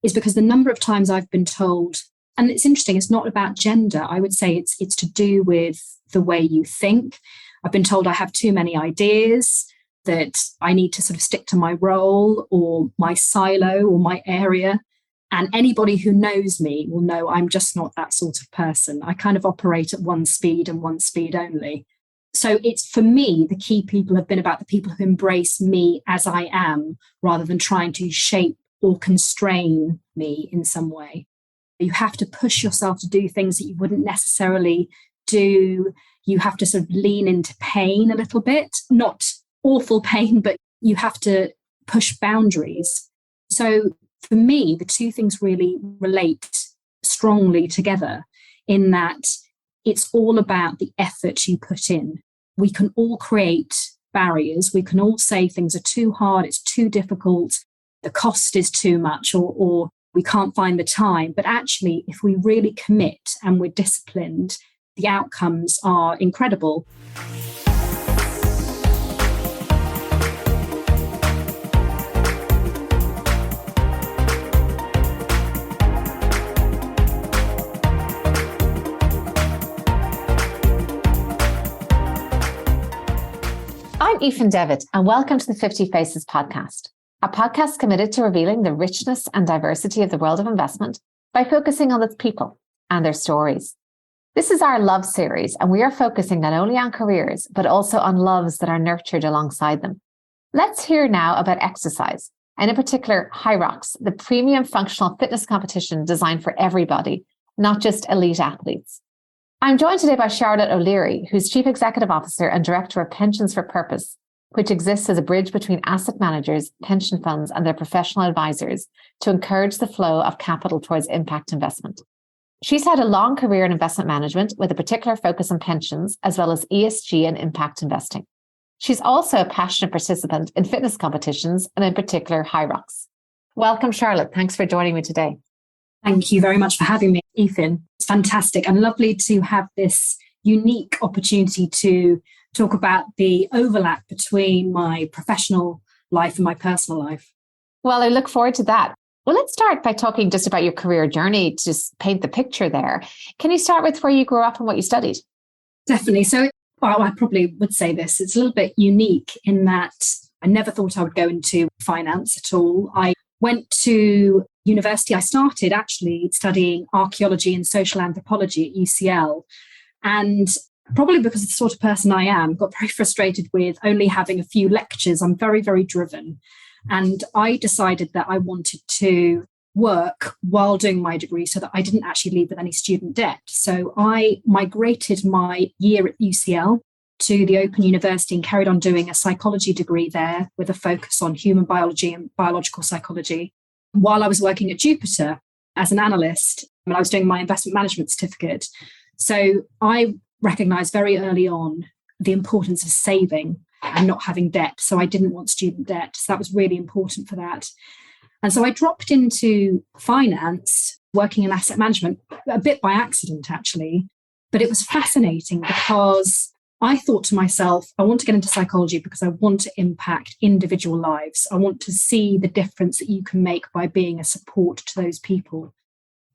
is because the number of times I've been told, and it's interesting, it's not about gender. I would say it's to do with the way you think. I've been told I have too many ideas, that I need to sort of stick to my role or my silo or my area. And anybody who knows me will know I'm just not that sort of person. I kind of operate at one speed and one speed only. So it's, for me, the key people have been about the people who embrace me as I am, rather than trying to shape or constrain me in some way. You have to push yourself to do things that you wouldn't necessarily do. You have to sort of lean into pain a little bit, not awful pain, but you have to push boundaries. So for me, the two things really relate strongly together, in that it's all about the effort you put in. We can all create barriers. We can all say things are too hard, it's too difficult, the cost is too much, or we can't find the time. But actually, if we really commit and we're disciplined, the outcomes are incredible. I'm Aoife Devitt, and welcome to the 50 Faces podcast, a podcast committed to revealing the richness and diversity of the world of investment by focusing on its people and their stories. This is our love series, and we are focusing not only on careers, but also on loves that are nurtured alongside them. Let's hear now about exercise, and in particular, Hyrox, the premium functional fitness competition designed for everybody, not just elite athletes. I'm joined today by Charlotte O'Leary, who's Chief Executive Officer and Director of Pensions for Purpose, which exists as a bridge between asset managers, pension funds, and their professional advisors to encourage the flow of capital towards impact investment. She's had a long career in investment management with a particular focus on pensions, as well as ESG and impact investing. She's also a passionate participant in fitness competitions, and in particular, Hyrox. Welcome, Charlotte. Thanks for joining me today. Thank you very much for having me, Ethan. It's fantastic and lovely to have this unique opportunity to talk about the overlap between my professional life and my personal life. Well, I look forward to that. Well, let's start by talking just about your career journey to just paint the picture there. Can you start with where you grew up and what you studied? Definitely. So, I probably would say this. It's a little bit unique in that I never thought I would go into finance at all. I went to university. I started actually studying archaeology and social anthropology at UCL. And probably because of the sort of person I am, got very frustrated with only having a few lectures. I'm very, very driven. And I decided that I wanted to work while doing my degree so that I didn't actually leave with any student debt. So I migrated my year at UCL to the Open University and carried on doing a psychology degree there with a focus on human biology and biological psychology, while I was working at Jupiter as an analyst, and I was doing my investment management certificate. So I recognized very early on the importance of saving and not having debt. So I didn't want student debt. So that was really important for that. And so I dropped into finance, working in asset management, a bit by accident, actually. But it was fascinating because I thought to myself, I want to get into psychology because I want to impact individual lives. I want to see the difference that you can make by being a support to those people.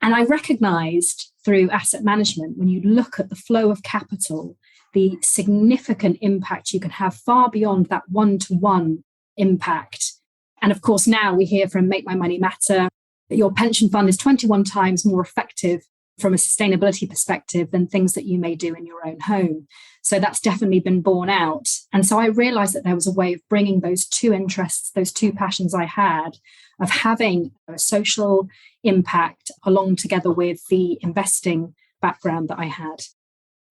And I recognized through asset management, when you look at the flow of capital, the significant impact you can have far beyond that one-to-one impact. And of course, now we hear from Make My Money Matter that your pension fund is 21 times more effective from a sustainability perspective than things that you may do in your own home. So that's definitely been borne out. And so I realized that there was a way of bringing those two interests, those two passions I had, of having a social impact along together with the investing background that I had.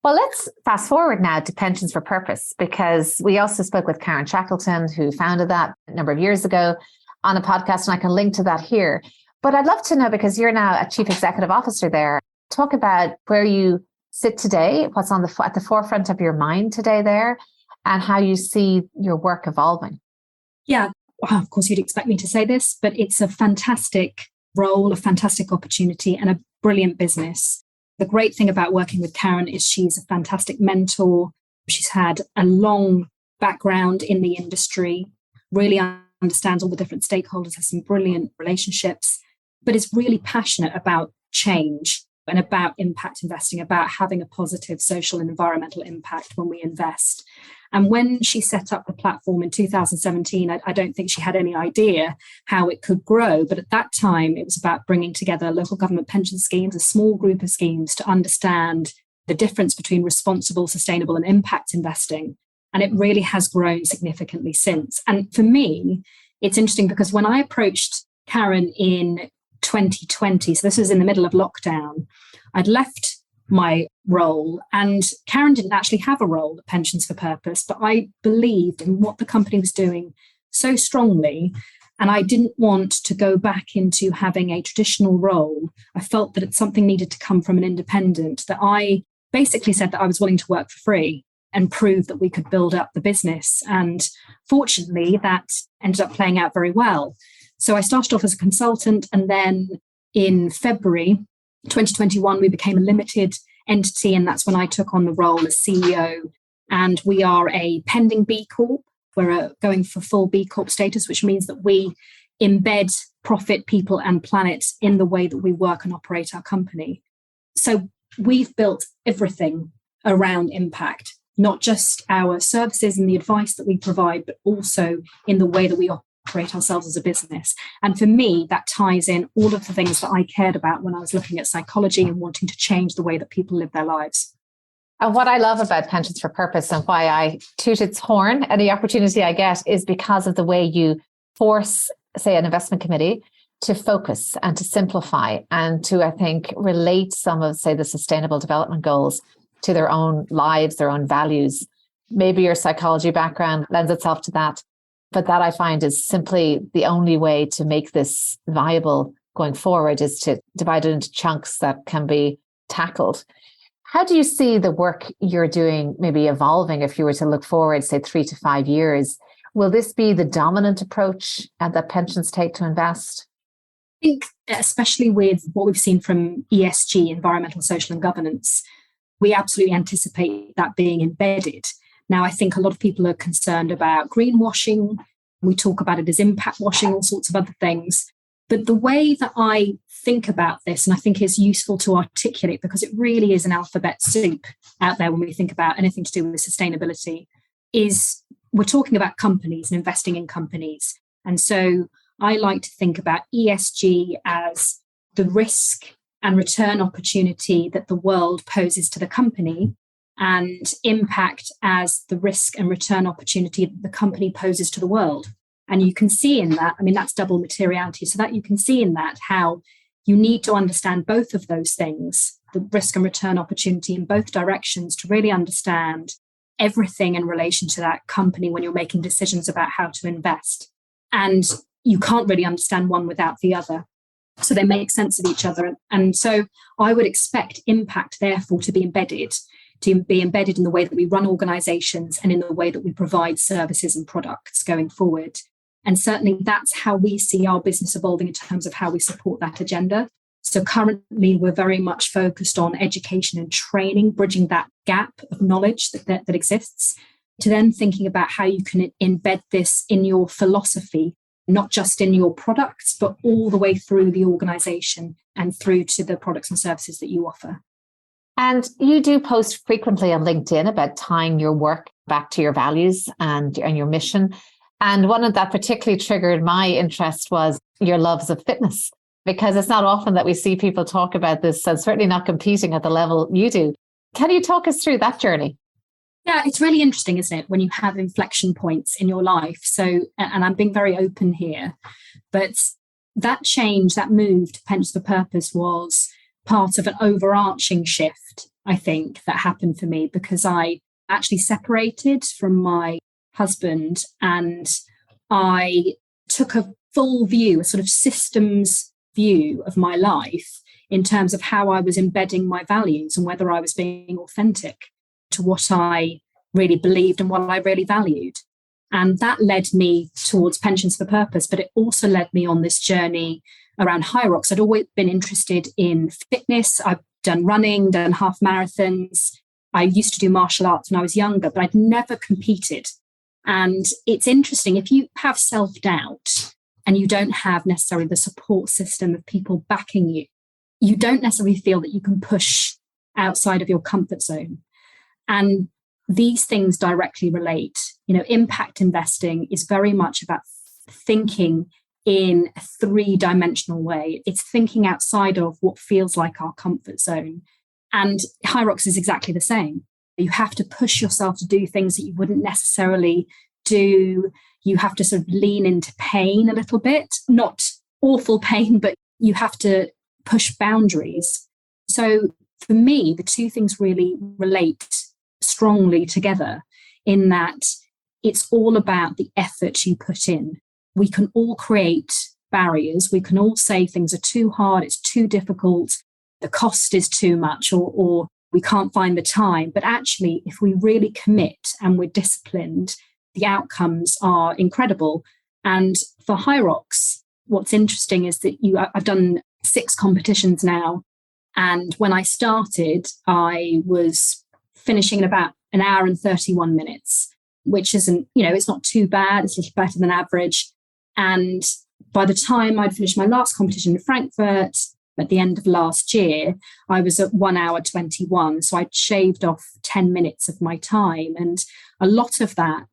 Well, let's fast forward now to Pensions for Purpose, because we also spoke with Karen Shackleton, who founded that a number of years ago on a podcast, and I can link to that here. But I'd love to know, because you're now a Chief Executive Officer there, talk about where you sit today, what's on at the forefront of your mind today there, and how you see your work evolving. Yeah, well, of course, you'd expect me to say this, but it's a fantastic role, a fantastic opportunity, and a brilliant business. The great thing about working with Karen is she's a fantastic mentor. She's had a long background in the industry, really understands all the different stakeholders, has some brilliant relationships. but is really passionate about change and about impact investing, about having a positive social and environmental impact when we invest. And when she set up the platform in 2017, I don't think she had any idea how it could grow. But at that time, it was about bringing together local government pension schemes, a small group of schemes, to understand the difference between responsible, sustainable, and impact investing. And it really has grown significantly since. And for me, it's interesting because when I approached Karen in 2020, so this was in the middle of lockdown, I'd left my role, and Karen didn't actually have a role at Pensions for Purpose, but I believed in what the company was doing so strongly, and I didn't want to go back into having a traditional role. I felt that something needed to come from an independent, that I basically said that I was willing to work for free and prove that we could build up the business. And fortunately, that ended up playing out very well. So I started off as a consultant, and then in February 2021, we became a limited entity, and that's when I took on the role as CEO. And we are a pending B Corp. We're going for full B Corp status, which means that we embed profit, people, and planet in the way that we work and operate our company. So we've built everything around impact, not just our services and the advice that we provide, but also in the way that we operate ourselves as a business. And for me, that ties in all of the things that I cared about when I was looking at psychology and wanting to change the way that people live their lives. And what I love about Pensions for Purpose and why I toot its horn any opportunity I get is because of the way you force, say, an investment committee to focus and to simplify and to, I think, relate some of, say, the sustainable development goals to their own lives, their own values. Maybe your psychology background lends itself to that. But that I find is simply the only way to make this viable going forward, is to divide it into chunks that can be tackled. How do you see the work you're doing maybe evolving if you were to look forward, say, 3 to 5 years? Will this be the dominant approach that pensions take to invest? I think, especially with what we've seen from ESG, environmental, social, and governance, we absolutely anticipate that being embedded. Now, I think a lot of people are concerned about greenwashing. We talk about it as impact washing, all sorts of other things. But the way that I think about this, and I think is useful to articulate, because it really is an alphabet soup out there when we think about anything to do with sustainability, is we're talking about companies and investing in companies. And so I like to think about ESG as the risk and return opportunity that the world poses to the company, and impact as the risk and return opportunity that the company poses to the world. And you can see in that, I mean, that's double materiality. So that you can see in that how you need to understand both of those things, the risk and return opportunity in both directions, to really understand everything in relation to that company when you're making decisions about how to invest. And you can't really understand one without the other. So they make sense of each other. And so I would expect impact, therefore, to be embedded in the way that we run organizations and in the way that we provide services and products going forward. And certainly that's how we see our business evolving in terms of how we support that agenda. So currently we're very much focused on education and training, bridging that gap of knowledge that exists, to then thinking about how you can embed this in your philosophy, not just in your products, but all the way through the organization and through to the products and services that you offer. And you do post frequently on LinkedIn about tying your work back to your values and your mission. And one of that particularly triggered my interest was your loves of fitness, because it's not often that we see people talk about this, and certainly not competing at the level you do. Can you talk us through that journey? Yeah, it's really interesting, isn't it, when you have inflection points in your life. So, and I'm being very open here, but that change, that move to Pensions for Purpose was part of an overarching shift, I think, that happened for me, because I actually separated from my husband and I took a full view, a sort of systems view of my life in terms of how I was embedding my values and whether I was being authentic to what I really believed and what I really valued. And that led me towards Pensions for Purpose, but it also led me on this journey around Hyrox. I'd always been interested in fitness. I've done running, done half marathons. I used to do martial arts when I was younger, but I'd never competed. And it's interesting, if you have self-doubt and you don't have necessarily the support system of people backing you, you don't necessarily feel that you can push outside of your comfort zone. And these things directly relate. Impact investing is very much about thinking in a three-dimensional way. It's thinking outside of what feels like our comfort zone. And Hyrox is exactly the same. You have to push yourself to do things that you wouldn't necessarily do. You have to sort of lean into pain a little bit, not awful pain, but you have to push boundaries. So for me, the two things really relate strongly together in that it's all about the effort you put in. We can all create barriers. We can all say things are too hard, it's too difficult, the cost is too much, or we can't find the time. But actually, if we really commit and we're disciplined, the outcomes are incredible. And for Hyrox, what's interesting is that I've done 6 competitions now. And when I started, I was finishing in about an hour and 31 minutes, which isn't, it's not too bad. It's a little better than average. And by the time I'd finished my last competition in Frankfurt at the end of last year, I was at 1 hour 21. So I'd shaved off 10 minutes of my time. And a lot of that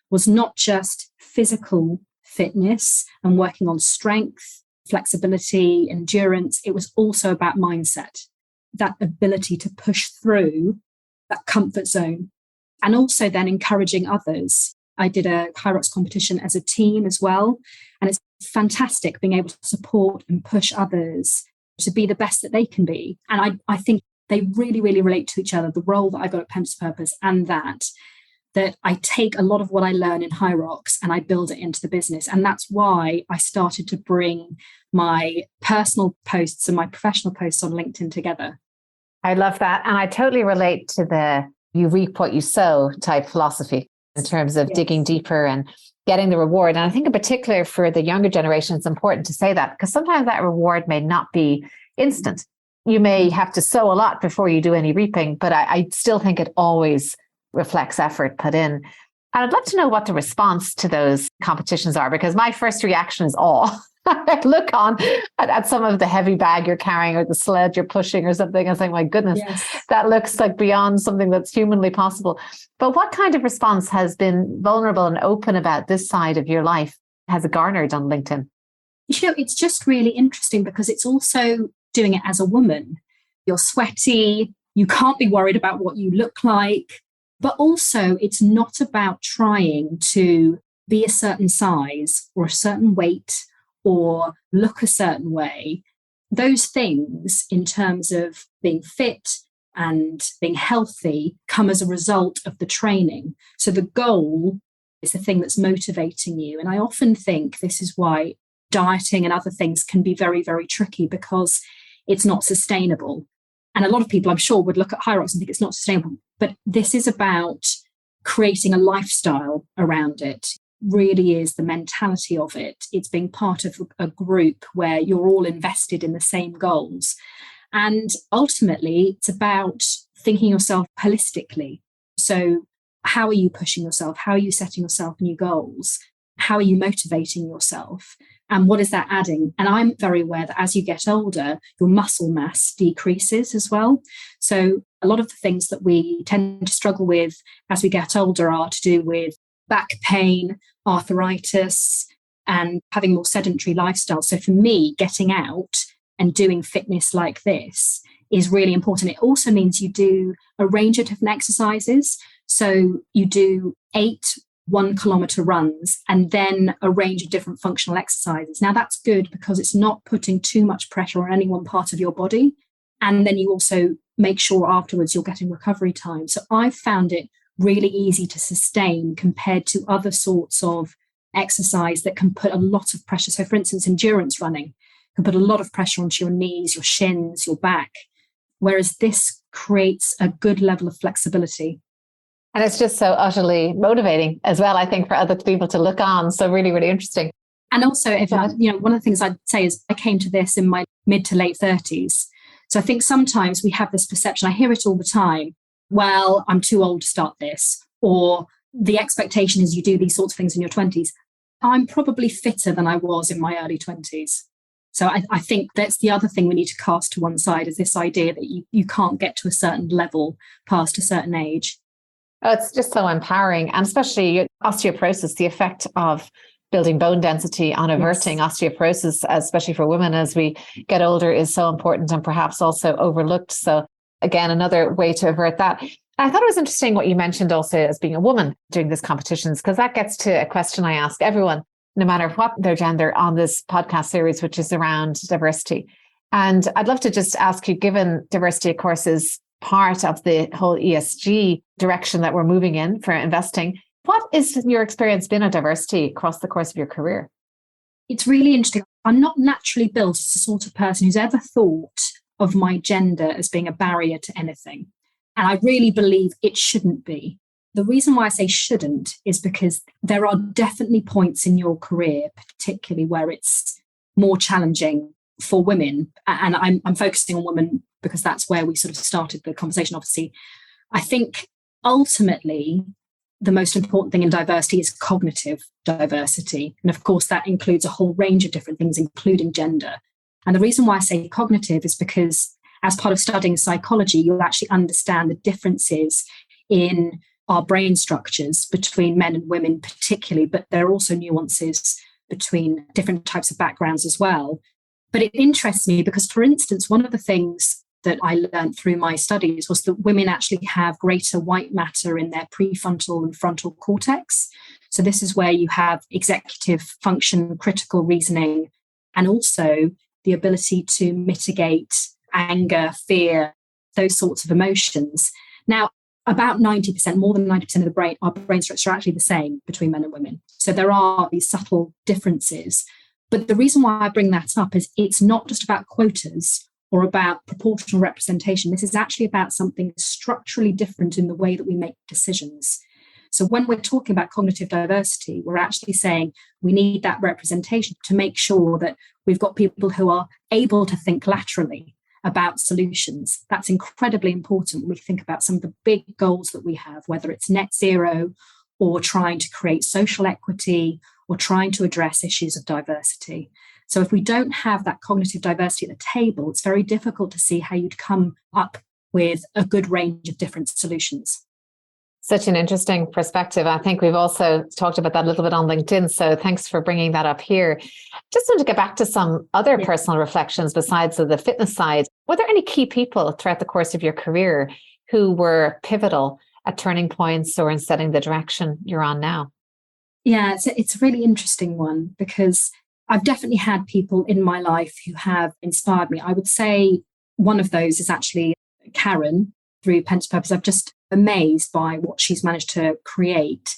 was not just physical fitness and working on strength, flexibility, endurance. It was also about mindset, that ability to push through that comfort zone, and also then encouraging others. I did a Hyrox competition as a team as well. And it's fantastic being able to support and push others to be the best that they can be. And I think they really, really relate to each other, the role that I got at Pence Purpose and that I take a lot of what I learn in Hyrox and I build it into the business. And that's why I started to bring my personal posts and my professional posts on LinkedIn together. I love that. And I totally relate to the you reap what you sow type philosophy in terms of digging deeper and getting the reward. And I think in particular for the younger generation, it's important to say that because sometimes that reward may not be instant. You may have to sow a lot before you do any reaping, but I still think it always reflects effort put in. And I'd love to know what the response to those competitions are, because my first reaction is awe. I look on at some of the heavy bag you're carrying or the sled you're pushing or something. I was like, my goodness, that looks like beyond something that's humanly possible. But what kind of response has been vulnerable and open about this side of your life has it garnered on LinkedIn? It's just really interesting because it's also doing it as a woman. You're sweaty. You can't be worried about what you look like. But also, it's not about trying to be a certain size or a certain weight or look a certain way. Those things in terms of being fit and being healthy come as a result of the training. So the goal is the thing that's motivating you. And I often think this is why dieting and other things can be very, very tricky because it's not sustainable. And a lot of people, I'm sure, would look at Hyrox and think it's not sustainable. But this is about creating a lifestyle around it. Really is the mentality of it. It's being part of a group where you're all invested in the same goals. And ultimately, it's about thinking yourself holistically. So how are you pushing yourself? How are you setting yourself new goals? How are you motivating yourself? And what is that adding? And I'm very aware that as you get older, your muscle mass decreases as well. So a lot of the things that we tend to struggle with as we get older are to do with back pain, arthritis, and having more sedentary lifestyle. So for me, getting out and doing fitness like this is really important. It also means you do a range of different exercises. So you do 8 1-kilometer runs and then a range of different functional exercises. Now that's good because it's not putting too much pressure on any one part of your body. And then you also make sure afterwards you're getting recovery time. So I've found it really easy to sustain compared to other sorts of exercise that can put a lot of pressure. So for instance, endurance running can put a lot of pressure onto your knees, your shins, your back, whereas this creates a good level of flexibility. And it's just so utterly motivating as well, I think, for other people to look on. So really, really interesting. And also, one of the things I'd say is I came to this in my mid to late 30s. So I think sometimes we have this perception, I hear it all the time, well, I'm too old to start this, or the expectation is you do these sorts of things in your 20s. I'm probably fitter than I was in my early 20s. So I think that's the other thing we need to cast to one side, is this idea that you can't get to a certain level past a certain age. Oh, it's just so empowering. And especially osteoporosis, the effect of building bone density on averting osteoporosis, especially for women as we get older, is so important and perhaps also overlooked. So again, another way to avert that. I thought it was interesting what you mentioned also as being a woman doing these competitions, because that gets to a question I ask everyone, no matter what their gender, on this podcast series, which is around diversity. And I'd love to just ask you, given diversity, of course, is part of the whole ESG direction that we're moving in for investing, what is your experience been of diversity across the course of your career? It's really interesting. I'm not naturally built as the sort of person who's ever thought of my gender as being a barrier to anything. And I really believe it shouldn't be. The reason why I say shouldn't is because there are definitely points in your career, particularly where it's more challenging for women. And I'm focusing on women because that's where we sort of started the conversation, obviously. I think ultimately, the most important thing in diversity is cognitive diversity. And of course, that includes a whole range of different things, including gender. And the reason why I say cognitive is because as part of studying psychology, you'll actually understand the differences in our brain structures between men and women particularly, but there are also nuances between different types of backgrounds as well. But it interests me because, for instance, one of the things that I learned through my studies was that women actually have greater white matter in their prefrontal and frontal cortex. So this is where you have executive function, critical reasoning, and also the ability to mitigate anger, fear, those sorts of emotions. Now, about 90%, more than 90% of the brain, our brain structures are actually the same between men and women. So there are these subtle differences. But the reason why I bring that up is it's not just about quotas or about proportional representation. This is actually about something structurally different in the way that we make decisions. So when we're talking about cognitive diversity, we're actually saying we need that representation to make sure that we've got people who are able to think laterally about solutions. That's incredibly important when we think about some of the big goals that we have, whether it's net zero or trying to create social equity or trying to address issues of diversity. So if we don't have that cognitive diversity at the table, it's very difficult to see how you'd come up with a good range of different solutions. Such an interesting perspective. I think we've also talked about that a little bit on LinkedIn. So thanks for bringing that up here. Just want to get back to some other personal reflections besides the fitness side. Were there any key people throughout the course of your career who were pivotal at turning points or in setting the direction you're on now? Yeah, it's a really interesting one because I've definitely had people in my life who have inspired me. I would say one of those is actually Karen through Pen to Purpose. I'm just amazed by what she's managed to create,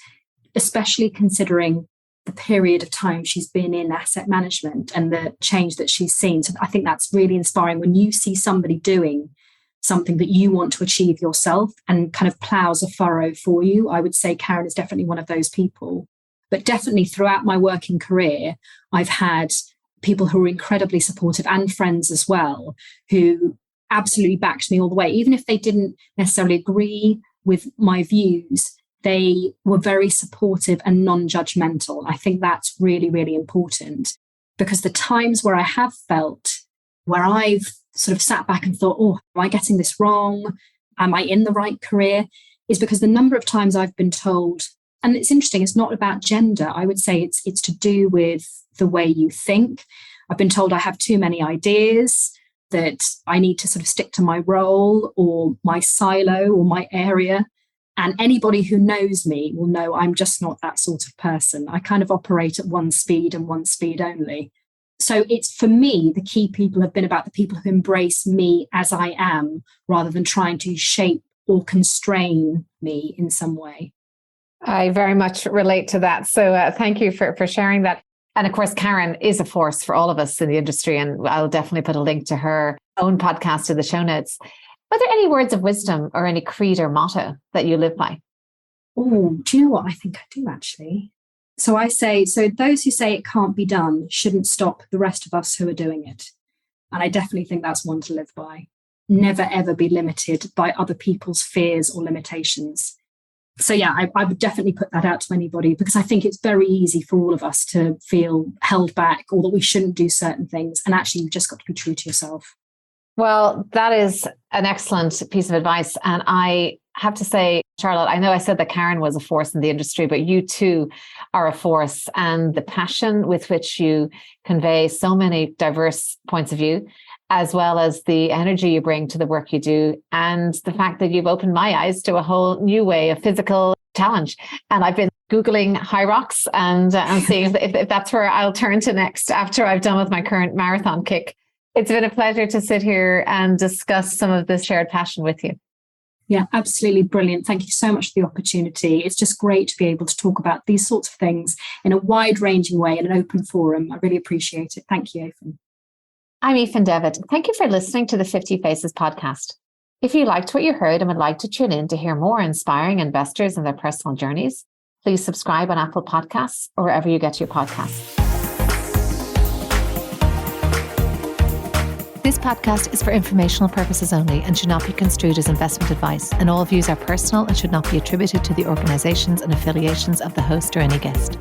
especially considering the period of time she's been in asset management and the change that she's seen. So I think that's really inspiring when you see somebody doing something that you want to achieve yourself and kind of plows a furrow for you. I would say Karen is definitely one of those people. But definitely throughout my working career, I've had people who are incredibly supportive and friends as well, who absolutely backed me all the way. Even if they didn't necessarily agree with my views, they were very supportive and non-judgmental. I think that's really, really important because the times where I have felt, where I've sort of sat back and thought, oh, am I getting this wrong? Am I in the right career? Is because the number of times I've been told, and it's interesting, it's not about gender. I would say it's to do with the way you think. I've been told I have too many ideas, that I need to sort of stick to my role or my silo or my area. And anybody who knows me will know I'm just not that sort of person. I kind of operate at one speed and one speed only. So it's, for me, the key people have been about the people who embrace me as I am rather than trying to shape or constrain me in some way. I very much relate to that. So thank you for sharing that. And of course, Karen is a force for all of us in the industry. And I'll definitely put a link to her own podcast in the show notes. Are there any words of wisdom or any creed or motto that you live by? Oh, do you know what? I think I do actually. So I say, so those who say it can't be done shouldn't stop the rest of us who are doing it. And I definitely think that's one to live by. Never, ever be limited by other people's fears or limitations. So yeah, I would definitely put that out to anybody, because I think it's very easy for all of us to feel held back or that we shouldn't do certain things. And actually, you've just got to be true to yourself. Well, that is an excellent piece of advice. And I have to say, Charlotte, I know I said that Karen was a force in the industry, but you too are a force. And the passion with which you convey so many diverse points of view, as well as the energy you bring to the work you do, and the fact that you've opened my eyes to a whole new way of physical challenge. And I've been Googling Hyrox and seeing if that's where I'll turn to next after I've done with my current marathon kick. It's been a pleasure to sit here and discuss some of this shared passion with you. Yeah, absolutely brilliant. Thank you so much for the opportunity. It's just great to be able to talk about these sorts of things in a wide-ranging way in an open forum. I really appreciate it. Thank you, Ethan. I'm Ethan Devitt. Thank you for listening to the 50 Faces podcast. If you liked what you heard and would like to tune in to hear more inspiring investors and their personal journeys, please subscribe on Apple Podcasts or wherever you get your podcasts. This podcast is for informational purposes only and should not be construed as investment advice, and all views are personal and should not be attributed to the organizations and affiliations of the host or any guest.